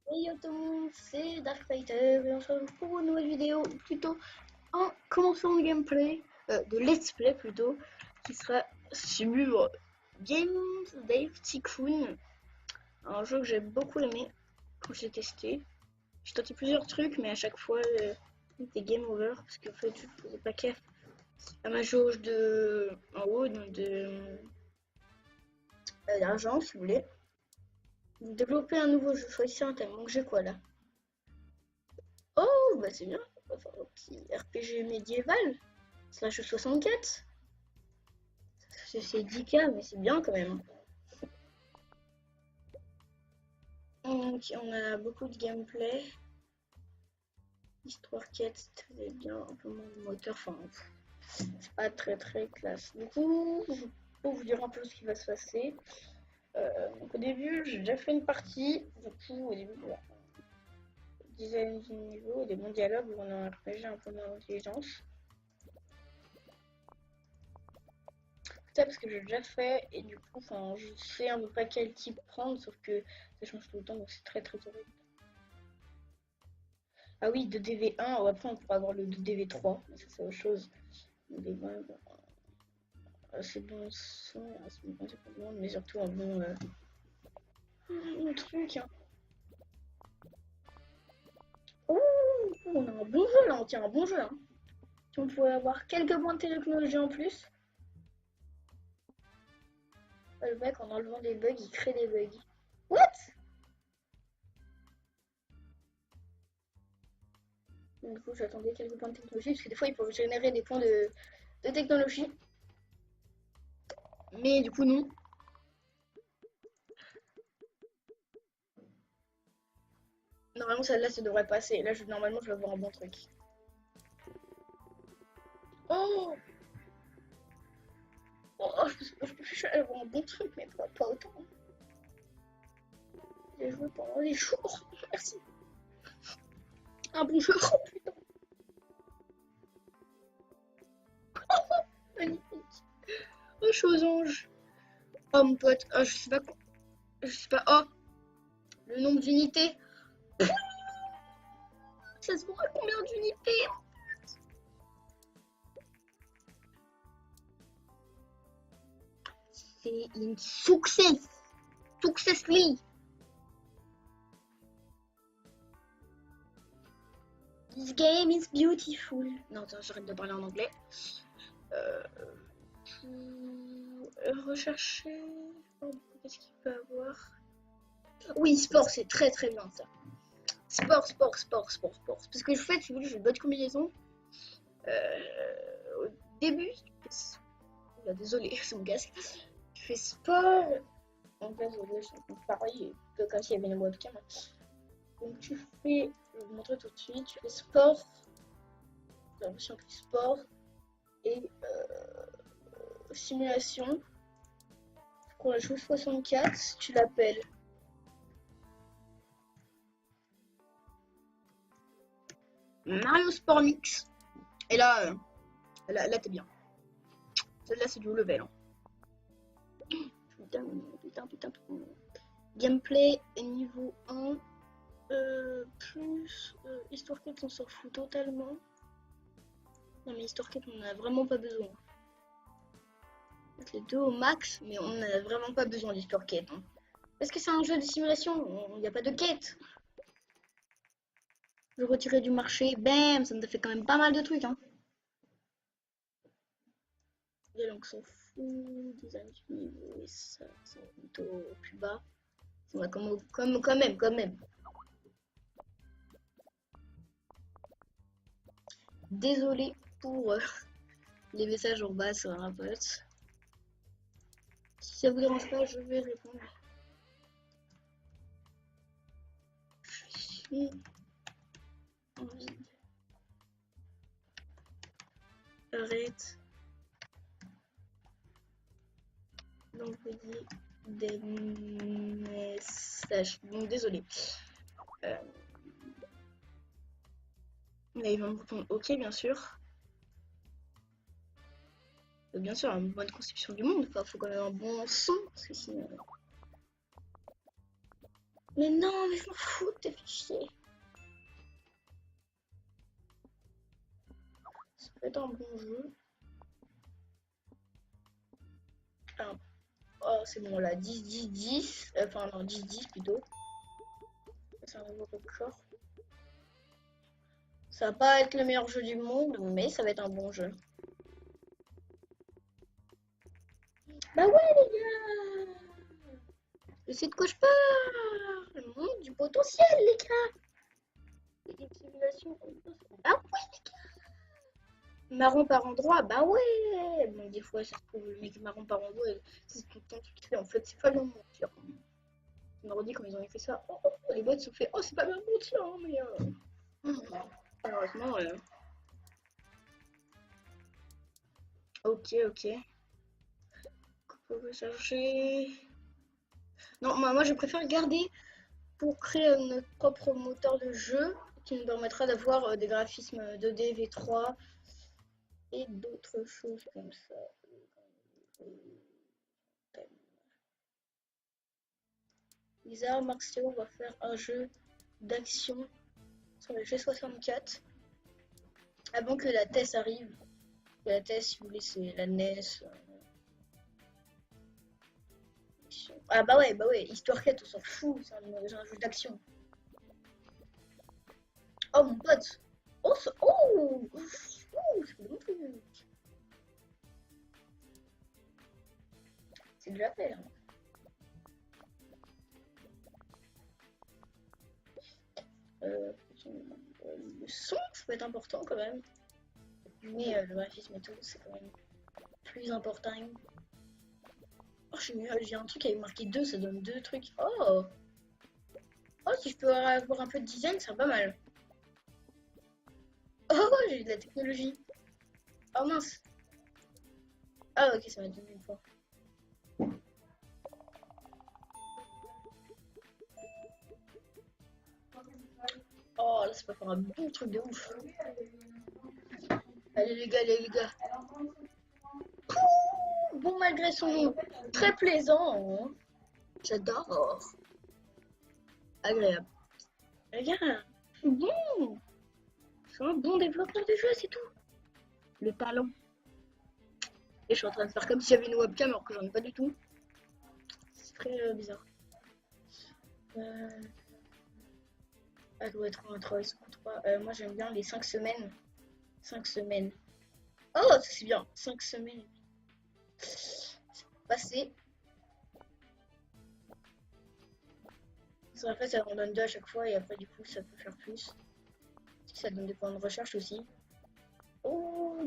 Hey yo tout le monde, c'est Dark Fighter et on se retrouve pour une nouvelle vidéo, plutôt un commencement de gameplay, de let's play plutôt, qui sera sur Games Dave Tycoon, un jeu que j'ai beaucoup aimé quand j'ai testé. J'ai tenté plusieurs trucs, mais à chaque fois, c'était game over parce qu'en fait, je faisais pas gaffe à ma jauge de en haut, donc d'argent, si vous voulez. Développer un nouveau jeu, choisissez un thème. Donc j'ai quoi là? Oh, bah c'est bien. Enfin, un petit RPG médiéval. Slash 64. C'est 10K, mais c'est bien quand même. Donc, on a beaucoup de gameplay. Histoire quête, c'est bien. Un peu moins de moteur. Enfin, c'est pas très classe. Du coup, pour vous dire un peu ce qui va se passer. Donc, au début, j'ai déjà fait une partie. Du coup, au début, voilà, design du niveau et des bons dialogues où on a un RPG un peu moins d'intelligence. Ça parce que j'ai déjà fait et du coup enfin je sais à peu près quel type prendre sauf que ça change tout le temps donc c'est très horrible. Ah oui 2DV1 ou après on pourra avoir le 2DV3 mais ça c'est autre chose. Mais bon, c'est bon son, c'est bon, c'est pas bon, mais surtout un bon truc hein. Ouh, on a un bon jeu là, on tient un bon jeu hein. Si on pouvait avoir quelques points de technologie en plus. Le mec en enlevant des bugs il crée des bugs. What? Du coup j'attendais quelques points de technologie parce que des fois ils peuvent générer des points de technologie. Mais du coup, non. Normalement, celle-là, ça devrait passer. Là, normalement, je vais avoir un bon truc. Oh, je vais avoir un bon truc, mais pas autant. J'ai joué pendant des jours. Merci. Un bon jeu. Oh putain, magnifique. Oh, chose ange. Oh, mon pote. Oh, je sais pas quoi. Je sais pas. Oh, le nombre d'unités. Ça se voit combien d'unités? C'est une success. Successfully. This game is beautiful. Non, attends, j'arrête de parler en anglais. Euh, rechercher. Oh, qu'est-ce qu'il peut avoir? Oui, sport, c'est très bien ça. Sport. Parce que je fais, si vous voulez, j'ai une bonne combinaison. Au début, désolé, c'est mon casque. Je fais sport. Donc là, je suis en train de parler comme s'il y avait une webcam. Donc tu fais, je vais vous montrer tout de suite, tu fais sport, j'ai l'impression que sport et simulation. Pour la chose 64, tu l'appelles Mario Sport Mix. Et là, là t'es bien. Celle-là, c'est du haut level. Hein. Putain. Gameplay niveau 1. Plus Histoire quête, on s'en fout totalement. Non, mais Histoire quête, on en a vraiment pas besoin. Mettre les deux au max, mais on n'a vraiment pas besoin d'Histoire quête. Hein. Parce que c'est un jeu de simulation, il n'y a pas de quête. Je retirer du marché, bam, ça me fait quand même pas mal de trucs. Hein. Et donc, on s'en fout. Design du niveau, et ça, c'est plutôt plus bas. On va quand même. Désolé pour les messages en bas sur un pote. Si ça vous dérange pas, je vais répondre. Je suis en vide. Arrête d'envoyer des messages. Donc désolé. Euh, là, il va me répondre OK, bien sûr. Bien sûr, une bonne conception du monde. Enfin, faut quand même un bon son. Parce que sinon. Mais non, mais je m'en fous de tes fichiers. Ça peut être un bon jeu. Ah, oh, c'est bon là, 10-10-10. Enfin, non, 10-10 plutôt. C'est un nouveau record. Ça va pas être le meilleur jeu du monde, mais ça va être un bon jeu. Bah ouais, les gars! Je sais de quoi je parle! Le monde du potentiel, les gars! Des simulations. Bah ouais, les gars! Marron par endroit, bah ouais! Bon, des fois, ça se trouve, le mec marron par endroit, c'est tout le temps tout fait. En fait, c'est pas le mentir. On m'a dit quand ils ont fait ça, oh, oh, les bots se sont fait, oh, c'est pas bien mentir, hein, mais. Malheureusement, ok, ok. Faut rechercher. Non, moi je préfère garder pour créer notre propre moteur de jeu qui nous permettra d'avoir des graphismes 2D, V3 et d'autres choses comme ça. Les arts martiaux, on va faire un jeu d'action sur le G64 avant que la TES arrive. La TES, si vous voulez, c'est la NES. Ah bah ouais, Histoire quête, on s'en fout, c'est un jeu d'action. Oh mon pote! Oh, oh, c'est bon truc. C'est déjà fait là. Le son, ça peut être important quand même. Mais le graphisme et tout, c'est quand même plus important. Oh, j'ai un truc avec marqué 2, ça donne 2 trucs. Oh! Oh, si je peux avoir un peu de design, c'est pas mal. Oh, j'ai de la technologie. Oh mince. Ah, ok, ça m'a donné une fois. Oh, là, c'est pas faire un bon truc de ouf. Allez, les gars, allez, les gars. Bon, malgré son nom très plaisant, hein. J'adore. Agréable. Les gars, c'est bon. C'est un bon développeur de jeu, c'est tout. Le talent. Et je suis en train de faire comme si j'avais une webcam alors que j'en ai pas du tout. C'est très bizarre. Elle doit être un travail sous contrat. Moi j'aime bien les 5 semaines. 5 semaines. Oh, ça c'est bien. 5 semaines. Passé. En fait, ça en donne 2 à chaque fois et après, du coup, ça peut faire plus. Ça donne des points de recherche aussi. Oh,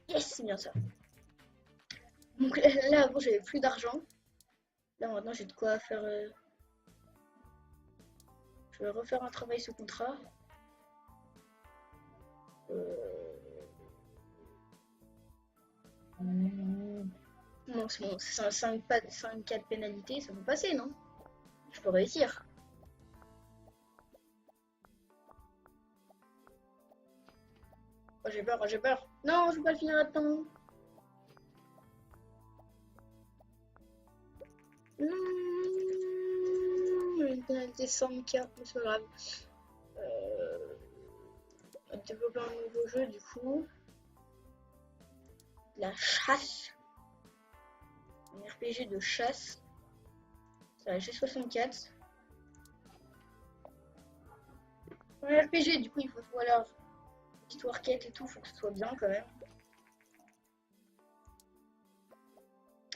yes, c'est bien ça. Donc là, avant, j'avais plus d'argent. Là, maintenant, j'ai de quoi faire. Je vais refaire un travail sous contrat. Non, c'est bon, c'est un 5-4 pénalités, ça peut passer, non? Je peux réussir. Oh, j'ai peur, j'ai peur. Non, je vais pas le finir à temps. Non, une pénalité 100K, mais c'est pas grave. On va développer un nouveau jeu, du coup. La chasse. Un RPG de chasse. C'est la G64. Un RPG, du coup, il faut voilà, histoire quête et tout, faut que ce soit bien quand même.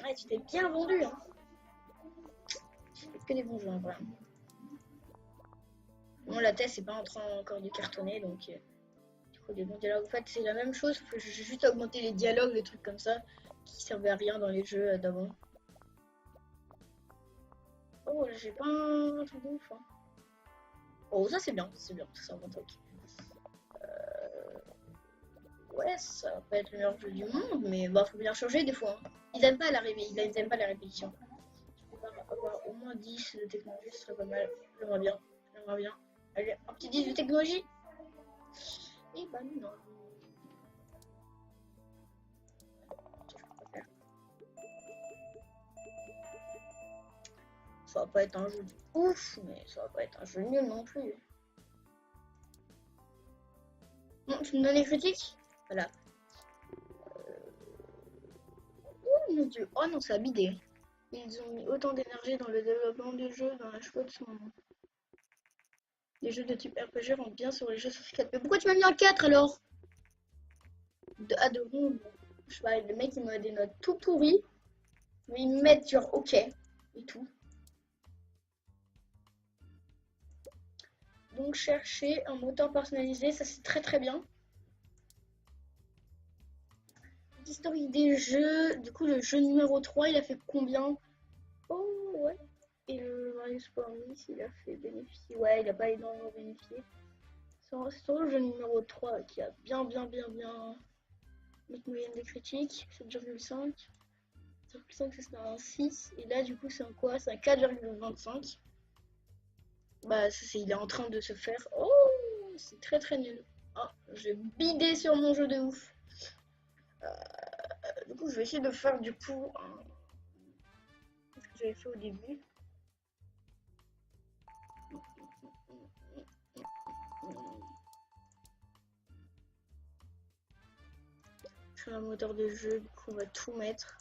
Ouais, tu t'es bien vendu, hein. Que des bons jeux, voilà. Bon, la thèse, c'est pas en train encore de cartonner, donc il faut des bons dialogues. En fait, c'est la même chose, faut j'ai juste augmenter les dialogues, les trucs comme ça, qui servaient à rien dans les jeux d'avant. Oh, j'ai pas un truc de ouf, hein. Oh, ça c'est bien, ça c'est un bon truc. Ouais, ça va pas être le meilleur jeu du monde, mais bah faut bien changer des fois, hein. Ils aiment pas ils aiment pas la répétition. Je peux avoir au moins 10 de technologie, ce serait pas mal. J'aimerais bien, j'aimerais bien. Allez, un petit 10 de technologie. Et bah non. ça va pas être un jeu de ouf, mais ça va pas être un jeu nul non plus. Bon, tu me donnes les critiques? Voilà. Oh mon dieu, oh non, ça a bidé. Ils ont mis autant d'énergie dans le développement du jeu, dans la choix de son nom. Les jeux de type RPG rentrent bien sur les jeux sur 4. Mais pourquoi tu m'as mis un 4 alors? De rond, bon. Je sais pas, le mec il m'a des notes tout pourries. Mais ils me mettent genre ok et tout. Donc chercher un moteur personnalisé, ça c'est très très bien. Historique des jeux, du coup le jeu numéro 3 il a fait combien? Oh ouais. Et le Mario Sport Mix il a fait bénéficier. Ouais, il a pas énormément bénéficié. C'est sur le jeu numéro 3 qui a bien notre moyenne des critiques, 7,5. 7,5 c'est un 6. Et là du coup c'est un quoi? C'est un 4,25. Bah il est en train de se faire. Oh c'est très très nul. Ah, j'ai bidé sur mon jeu de ouf. Du coup je vais essayer de faire du coup ce que j'avais fait au début. Je fais un moteur de jeu, du coup on va tout mettre.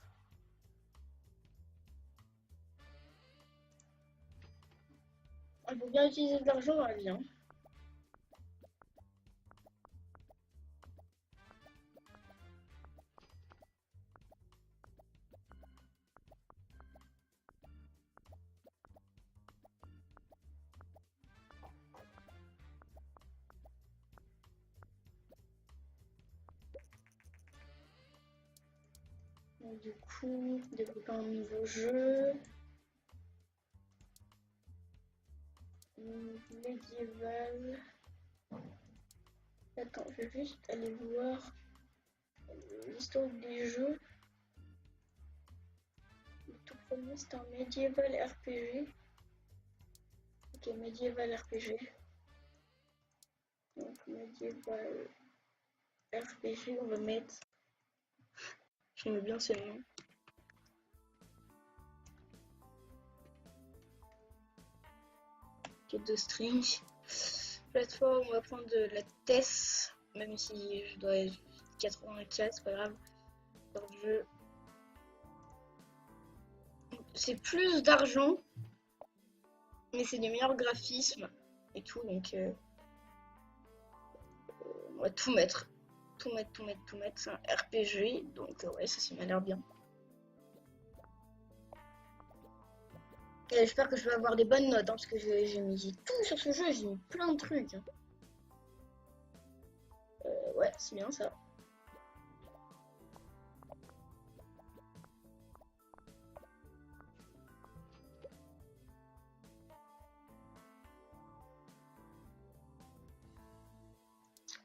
Il faut bien utiliser de l'argent dans la vie. Hein. Donc, du coup, développer un nouveau jeu. Médiéval. Attends, je vais juste aller voir l'histoire des jeux. Le tout premier c'est un médiéval RPG. Ok, médiéval RPG. Donc médiéval RPG, on va mettre. J'aime bien ce nom. Quête de string. Plateforme, on va prendre de la TES, même si je dois 84, c'est pas grave. Dans le jeu. C'est plus d'argent, mais c'est des meilleurs graphismes et tout, donc on va tout mettre. Tout mettre. C'est un RPG, donc ouais, ça m'a l'air bien. Et j'espère que je vais avoir des bonnes notes, hein, parce que j'ai mis tout sur ce jeu, j'ai mis plein de trucs. Hein. Ouais, c'est bien ça.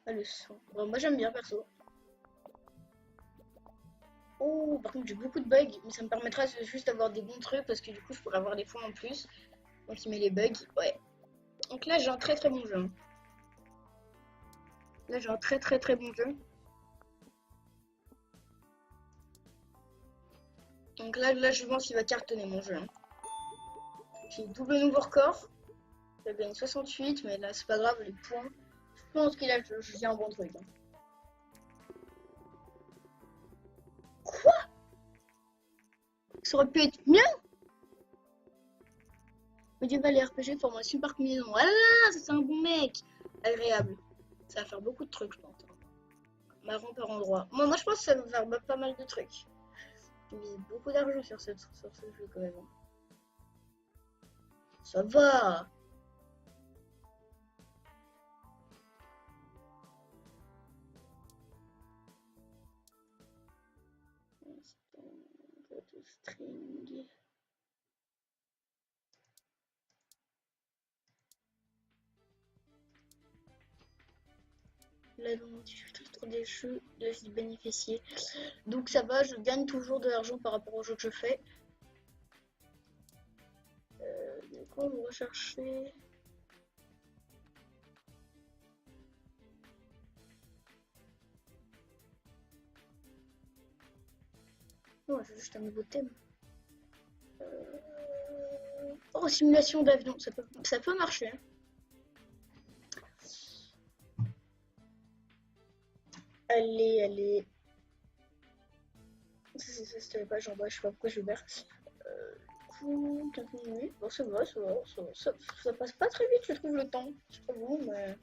Ah, le son. Bon, moi j'aime bien perso. Oh, par contre j'ai beaucoup de bugs, mais ça me permettra juste d'avoir des bons trucs parce que du coup je pourrais avoir des points en plus. Donc il met les bugs, ouais. Donc là j'ai un très très bon jeu. Là j'ai un très bon jeu. Donc là je pense qu'il va cartonner mon jeu. Hein. J'ai double nouveau record. Il gagne 68, mais là c'est pas grave, les points. Je pense qu'il a j'ai un bon truc. Hein. Quoi? Ça aurait pu être mieux. Medieval RPG forme un super combinaison. Ah là là, c'est un bon mec. Agréable. Ça va faire beaucoup de trucs, je pense. Marrant par endroit. Moi je pense que ça va faire pas mal de trucs. J'ai mis beaucoup d'argent sur ce jeu quand même. Ça va. String. Là, dans des jeux de bénéficier. Donc ça va, je gagne toujours de l'argent par rapport aux jeux que je fais. Du coup, on va rechercher. Non, j'ai juste un nouveau thème. Oh, simulation d'avion, ça peut marcher. Allez, allez. Ça c'était pas genre, je sais pas pourquoi je perds. Coup, 4 minutes. Bon, ça va, ça passe pas très vite, je trouve, le temps. C'est pas bon, mais.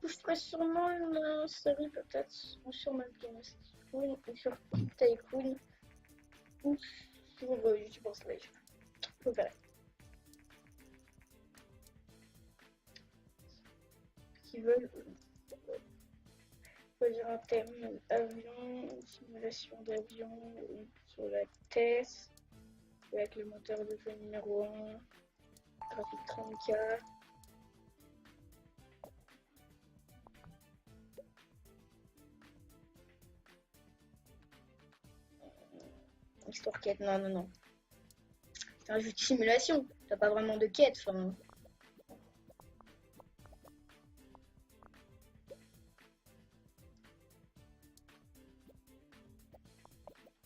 Je ferai sûrement une série peut-être, ou sur Malkinest, ou sur Tycoon, ou sur YouTube en Slave. Je verrai. Qui veulent choisir un thème avion, simulation d'avion, sur la test, avec le moteur de jeu numéro 1, graphique 30K. Histoire quête, non. C'est un jeu de simulation, t'as pas vraiment de quête, enfin.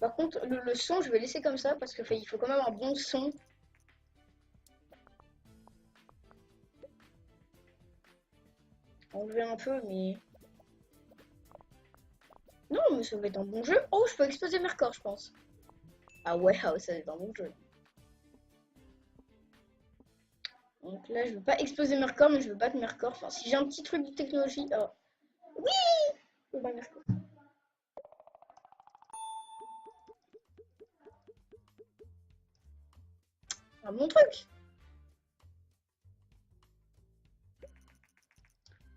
Par contre, le son, je vais laisser comme ça parce qu'il faut quand même un bon son. Enlever un peu, mais. Non, mais ça va être un bon jeu. Oh, je peux exploser mes records, je pense. Ah ouais, ça va être un bon jeu. Donc là, je veux pas exploser mes records, mais je veux battre mes records. Enfin, si j'ai un petit truc de technologie. Oh. Oui, je veux battre mes records. Un bon truc.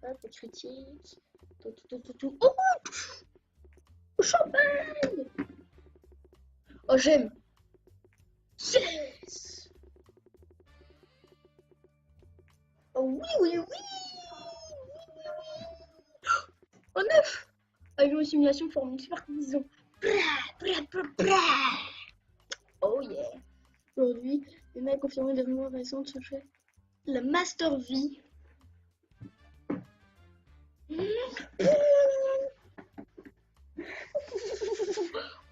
Hop, critique. Tout. Oh, champagne. Oh, j'aime. Yes. Oh oui. Oh, 9. Avion et simulation forment une super combinaison. Oh yeah. Aujourd'hui, il a confirmé des rumeurs récentes sur la Master V.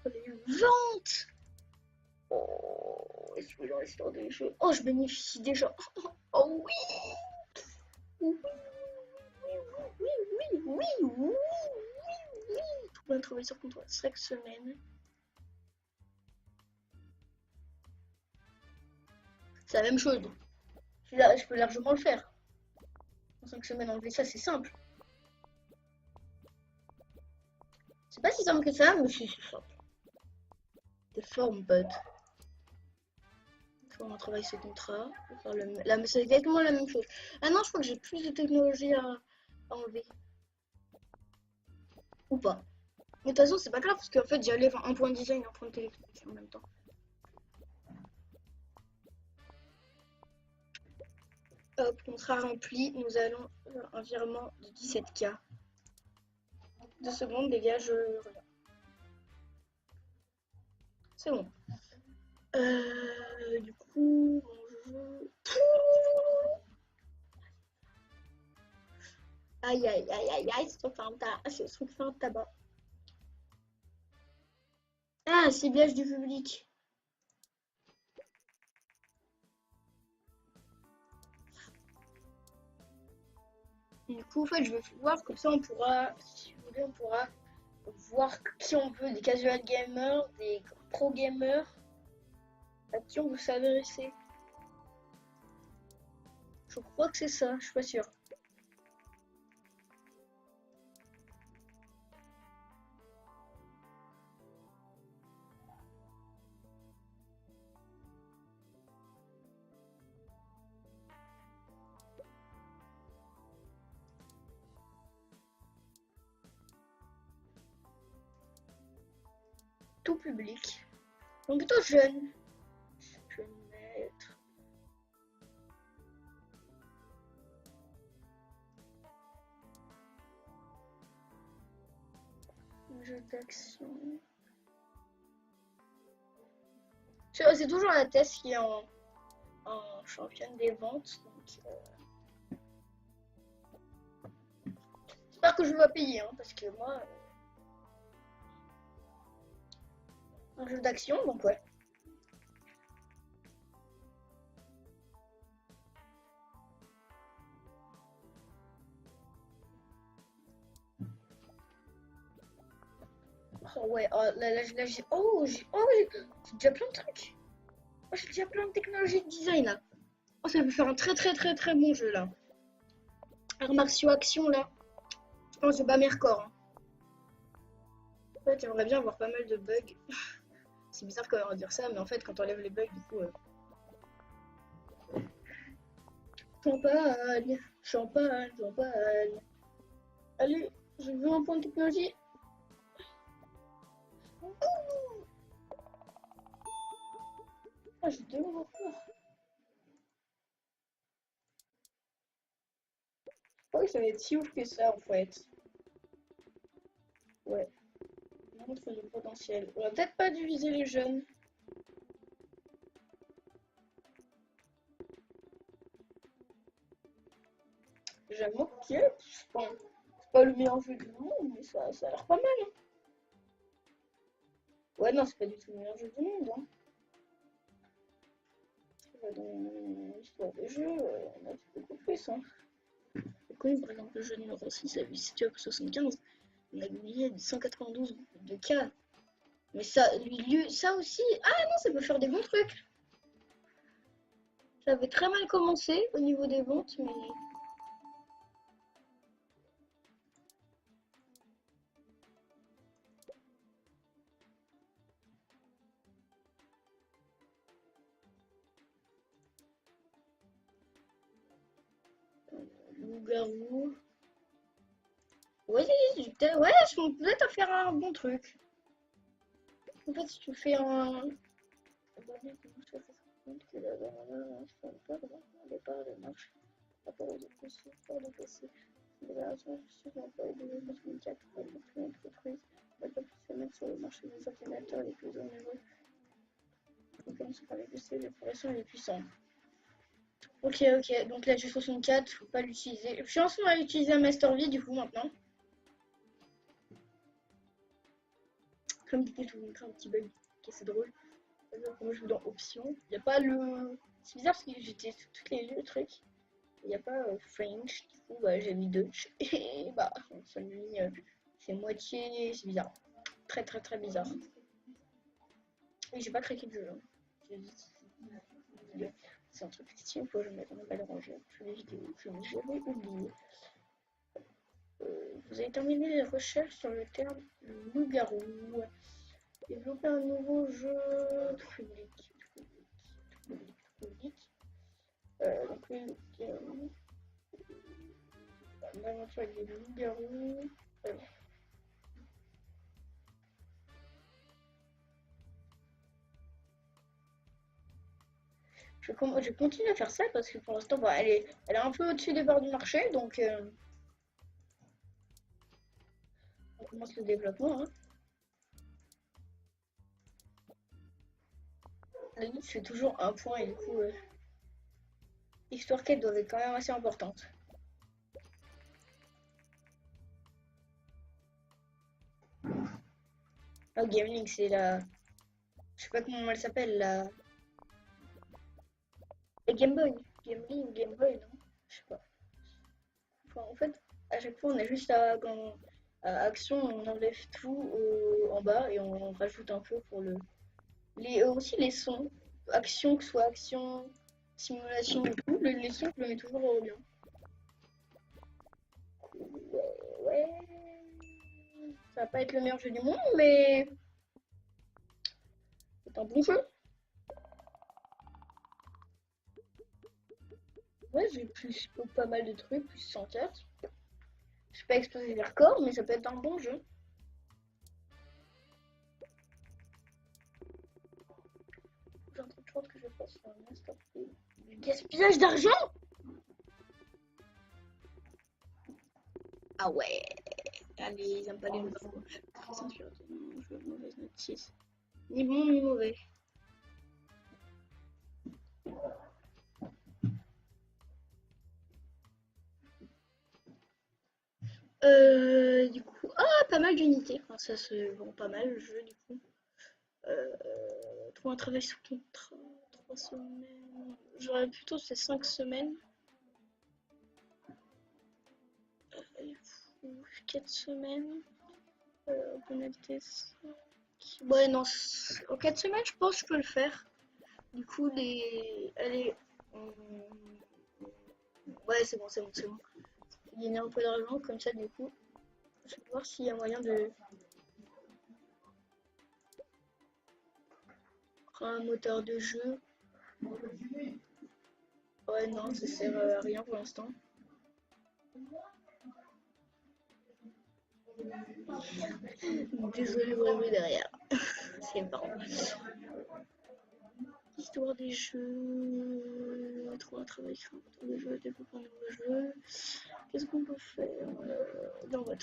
Oh, les ventes. Oh, est-ce que j'en reste des jeux? Oh, je bénéficie déjà. Oh oui. Oui. Tout bien travailler sur contrat 5 semaines. C'est la même chose. Je peux largement le faire. En 5 semaines, enlever ça, c'est simple. C'est pas si simple que ça, mais c'est simple. Des formes, pote. On travaille ce contrat. C'est exactement la même chose. Ah non, je crois que j'ai plus de technologie à enlever. Ou pas. Mais de toute façon, c'est pas grave parce qu'en fait, j'allais un point de design, un point de télécommunication en même temps. Hop, contrat rempli. Nous allons faire un virement de 17K. 2 secondes, les gars, je reviens. C'est bon. Du coup, mon jeu. Aïe, c'est trop fait un tabac. Ah, ciblage du public. Du coup, en fait, je vais voir, comme ça, on pourra, si vous voulez, on pourra voir qui on veut, des casual gamers, des pro gamers, à qui on veut s'adresser. Je crois que c'est ça, je suis pas sûre. Tout public. Donc plutôt jeune. Je vais mettre. Un jeu d'action. C'est toujours la Tess qui est en championne des ventes. Donc, j'espère que je vais payer, hein, parce que moi. Un jeu d'action, donc ouais. Oh ouais, oh, là, j'ai... j'ai déjà plein de trucs. Oh, j'ai déjà plein de technologies de design là. Oh, ça peut faire un très bon jeu là. Arts martiaux action là. Je pense que je bats mes records. Hein. En fait, j'aimerais bien avoir pas mal de bugs. C'est bizarre quand même de dire ça, mais en fait, quand on enlève les bugs, du coup. Champagne, champagne. Allez, je veux un point de technologie. Ah, j'ai tellement peur. Je crois que ça va être si ouf que ça en fait. Ouais. Montre le potentiel. On va peut-être pas dû viser les jeunes. J'avoue que c'est pas le meilleur jeu du monde, mais ça a l'air pas mal. Hein. Ouais, non, c'est pas du tout le meilleur jeu du monde. Hein. Dans l'histoire des jeux, on a fait beaucoup plus. Hein. Comme par exemple le jeu numéro 6 à 8,75, on a gagné 192 de cas. Mais ça, ça aussi, ah non, ça peut faire des bons trucs. Ça avait très mal commencé au niveau des ventes, mais... Loup-garou... Ouais, ouais, je peux peut-être faire un bon truc. En fait, si tu fais un... départ de marche rapport aux déficits pour le PC. Libération sur l'emploi de 2024 pour les entreprises. On va se mettre sur le marché des ordinateurs les plus onéreux. On commence par les PC, les progressions les puissants. Ok, donc la G64, faut pas l'utiliser. Je suis en train d'utiliser un Master V du coup maintenant. Comme dit, je vous montrer un petit bug qui est assez drôle. Moi je vais dans options. Il n'y a pas le. C'est bizarre parce que j'étais sur toutes les trucs. Il n'y a pas French, du coup bah, j'ai mis Dutch. Et bah ça me met c'est moitié. C'est bizarre. Très bizarre. Oui, j'ai pas craqué le jeu là. C'est un truc style, faut que je mette en belle rangée. Tous les vidéos, je n'ai jamais oublié. Vous avez terminé les recherches sur le terme loup-garou. Développer un nouveau jeu public. Donc une aventure avec des loups-garous. Je continue à faire ça parce que pour l'instant, bah, elle est un peu au-dessus des barres du marché, donc on commence le développement. Hein. La limite, je fais toujours un point et du coup, l'histoire quête doit être quand même assez importante. Ah, Game c'est la... Je sais pas comment elle s'appelle, la Game Boy. Game Link ou Game Boy, non? Je sais pas. Enfin, en fait, à chaque fois, on a juste à action, on enlève tout en bas et on rajoute un peu pour le... aussi les sons. Action, que ce soit action, simulation et tout, les sons, je le mets toujours au bien. Ouais. Ça va pas être le meilleur jeu du monde, mais c'est un bon jeu. Ouais, j'ai plus pas mal de trucs, plus 104. Je vais pas exploser les records, mais ça peut être un bon jeu. J'ai un truc que je fasse sur un instant. Du gaspillage d'argent. Ah ouais. Allez, ils aiment pas les nouveaux. Je veux mauvaise note 6. Ni bon ni mauvais. Du coup, pas mal d'unités. Enfin, ça se vend pas mal le jeu du coup. Trouver un travail sous contrat, 3 semaines. J'aurais plutôt ces 5 semaines. 4 semaines. Tonalité 5. Ouais, non, en 4 semaines, je pense que je peux le faire. Du coup, allez. Ouais, c'est bon, c'est bon, c'est bon. Gagner un peu d'argent, comme ça, du coup. Je vais voir s'il y a moyen de prendre un moteur de jeu. Ouais, non, ça sert à rien pour l'instant. Désolé pour le bruit derrière. C'est marrant. Histoire des jeux. Trouver un travail, créer un moteur de jeu, développer un nouveau jeu. Qu'est-ce qu'on peut faire? Là, on va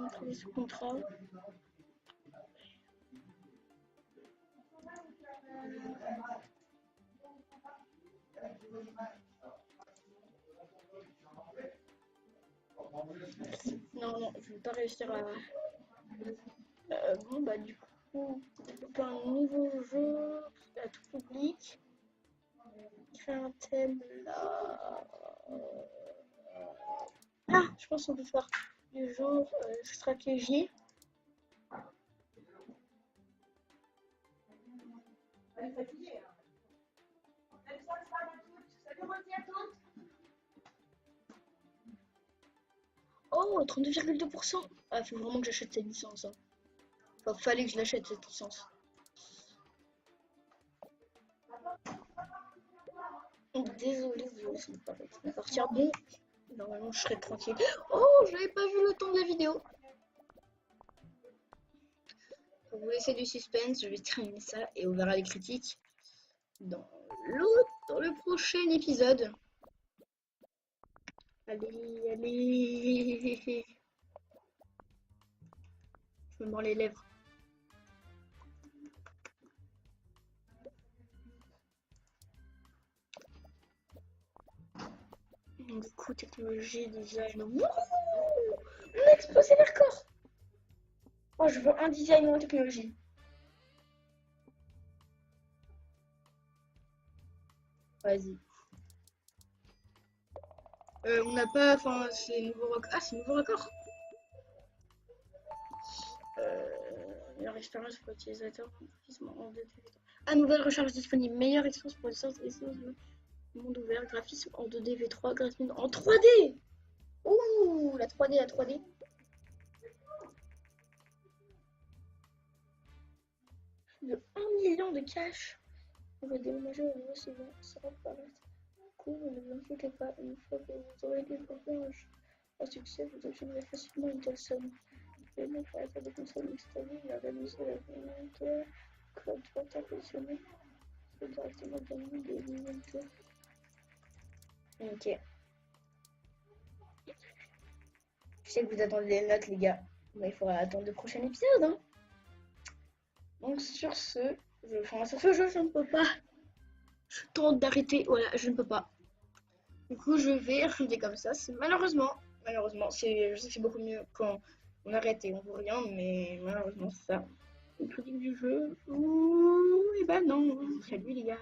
travailler sous contrat. Non, non, je vais pas réussir à. Bon, bah, du coup, développer un nouveau jeu à tout public. Créer un thème là. Ah, je pense qu'on peut faire du genre stratégie. Oh, 32,2%. Ah, faut vraiment que j'achète cette licence. Hein. Enfin, fallait que je l'achète cette licence. Désolé, ça va partir bon. Normalement, je serai tranquille. Oh, j'avais pas vu le temps de la vidéo. Pour vous laisser du suspense, je vais terminer ça et on verra les critiques dans le prochain épisode. Allez, allez. Je me mords les lèvres. Du coup, technologie, design. Wouhou, on a explosé les records. Oh, je veux un design en technologie. Vas-y. On n'a pas. Enfin, c'est nouveau record. Ah, c'est nouveau record. Meilleure expérience pour l'utilisateur. En 2D. Ah, nouvelle recharge disponible. Meilleure expérience pour l'utilisateur. Monde ouvert. Graphisme en 2D V3. Graphisme en 3D. Ouh, la 3D, la 3D. De 1 million de cash. On va déménager au niveau suivant. Ça va paraître cool, ne vous inquiétez pas. Une fois que vous aurez développé un succès, vous obtiendrez facilement une telle somme. Et donc, pour la des consoles installées, il a réalisé la communauté club Twitter positionné. C'est directement gagné des millions de tours. Ok. Je sais que vous attendez les notes, les gars. Mais il faudra attendre le prochain épisode. Hein. Donc, sur ce, sur ce jeu, je ne peux pas. Je tente d'arrêter. Voilà, je ne peux pas. Du coup, je vais refuser comme ça. C'est malheureusement, je sais que c'est beaucoup mieux quand on arrête et on voit rien, mais malheureusement, c'est ça. Le critique du jeu. Ouh, et bah non. Salut les gars.